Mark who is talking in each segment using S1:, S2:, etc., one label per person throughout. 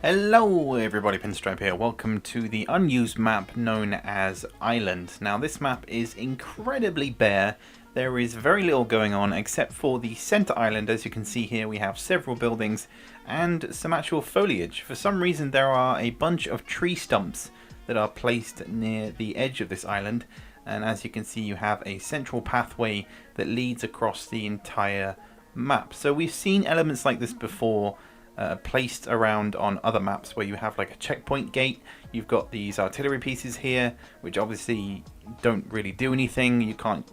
S1: Hello everybody, Pinstripe here. Welcome to the unused map known as Island. Now this map is incredibly bare. There is very little going on except for the center island. As you can see here, we have several buildings and some actual foliage. For some reason there are a bunch of tree stumps that are placed near the edge of this island, and as you can see you have a central pathway that leads across the entire map. So we've seen elements like this before placed around on other maps where you have like a checkpoint gate. You've got these artillery pieces here which obviously don't really do anything. You can't,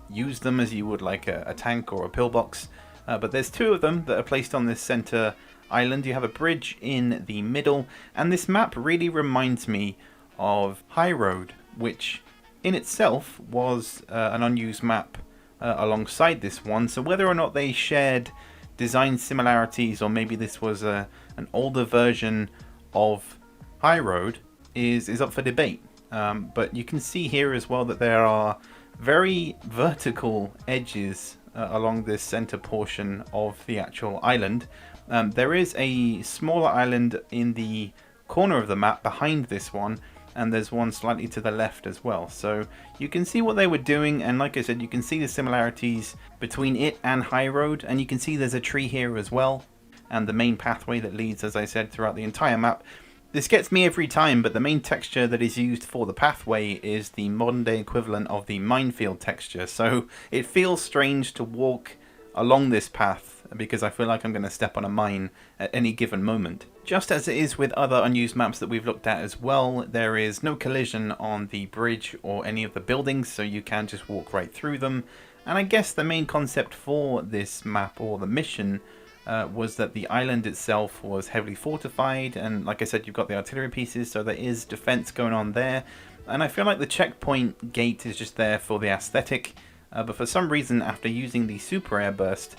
S1: use them as you would like a tank or a pillbox, but there's two of them that are placed on this center island. You have a bridge in the middle, and this map really reminds me of High Road, which in itself was an unused map alongside this one. So whether or not they shared design similarities, or maybe this was an older version of High Road, is up for debate. But you can see here as well that there are very vertical edges along this center portion of the actual island. There is a smaller island in the corner of the map behind this one, and there's one slightly to the left as well. So you can see what they were doing, and like I said, you can see the similarities between it and High Road, and you can see there's a tree here as well, and the main pathway that leads, as I said, throughout the entire map. This gets me every time, but the main texture that is used for the pathway is the modern day equivalent of the minefield texture. So it feels strange to walk along this path because I feel like I'm going to step on a mine at any given moment. Just as it is with other unused maps that we've looked at as well, there is no collision on the bridge or any of the buildings, so you can just walk right through them. And I guess the main concept for this map, or the mission, was that the island itself was heavily fortified, and like I said, you've got the artillery pieces, so there is defense going on there. And I feel like the checkpoint gate is just there for the aesthetic, but for some reason after using the super airburst,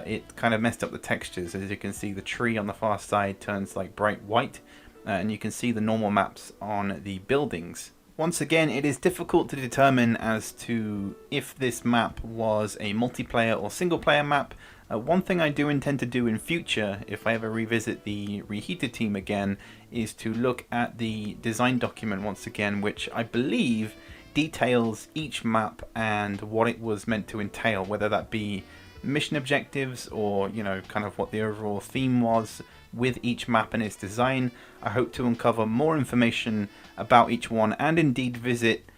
S1: it kind of messed up the textures. As you can see, the tree on the far side turns like bright white, and you can see the normal maps on the buildings. Once again, it is difficult to determine as to if this map was a multiplayer or single player map. One thing I do intend to do in future, if I ever revisit the Reheated team again, is to look at the design document once again, which I believe details each map and what it was meant to entail, whether that be mission objectives or kind of what the overall theme was with each map and its design. I hope to uncover more information about each one, and indeed visit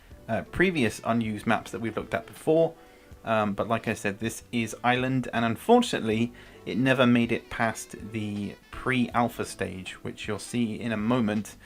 S1: previous unused maps that we've looked at before. But like I said, this is Island, and unfortunately it never made it past the pre-alpha stage, which you'll see in a moment.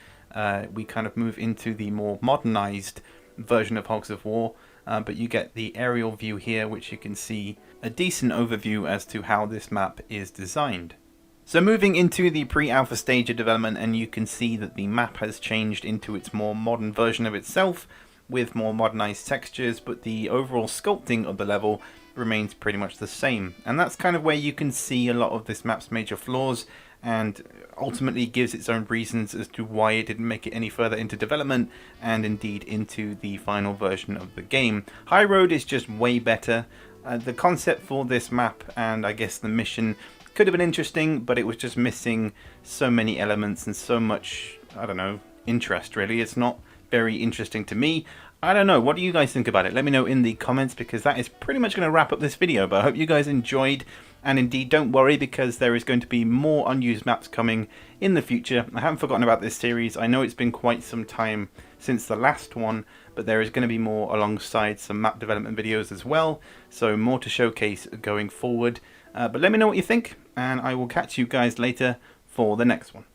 S1: We kind of move into the more modernized version of Hogs of War, but you get the aerial view here, which you can see a decent overview as to how this map is designed. So moving into the pre-alpha stage of development, and you can see that the map has changed into its more modern version of itself with more modernized textures, but the overall sculpting of the level remains pretty much the same. And that's kind of where you can see a lot of this map's major flaws, and ultimately gives its own reasons as to why it didn't make it any further into development, and indeed into the final version of the game. High Road is just way better. The concept for this map, and I guess the mission, could have been interesting, but it was just missing so many elements and so much, I don't know, interest really. It's not very interesting to me. I don't know, what do you guys think about it? Let me know in the comments, because that is pretty much going to wrap up this video. But I hope you guys enjoyed, and indeed don't worry, because there is going to be more unused maps coming in the future. I haven't forgotten about this series. I know it's been quite some time since the last one, but there is going to be more alongside some map development videos as well, so more to showcase going forward. But let me know what you think, and I will catch you guys later for the next one.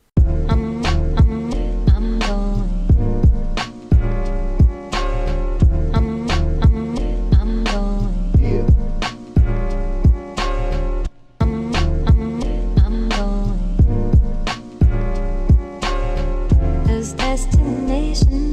S2: Destination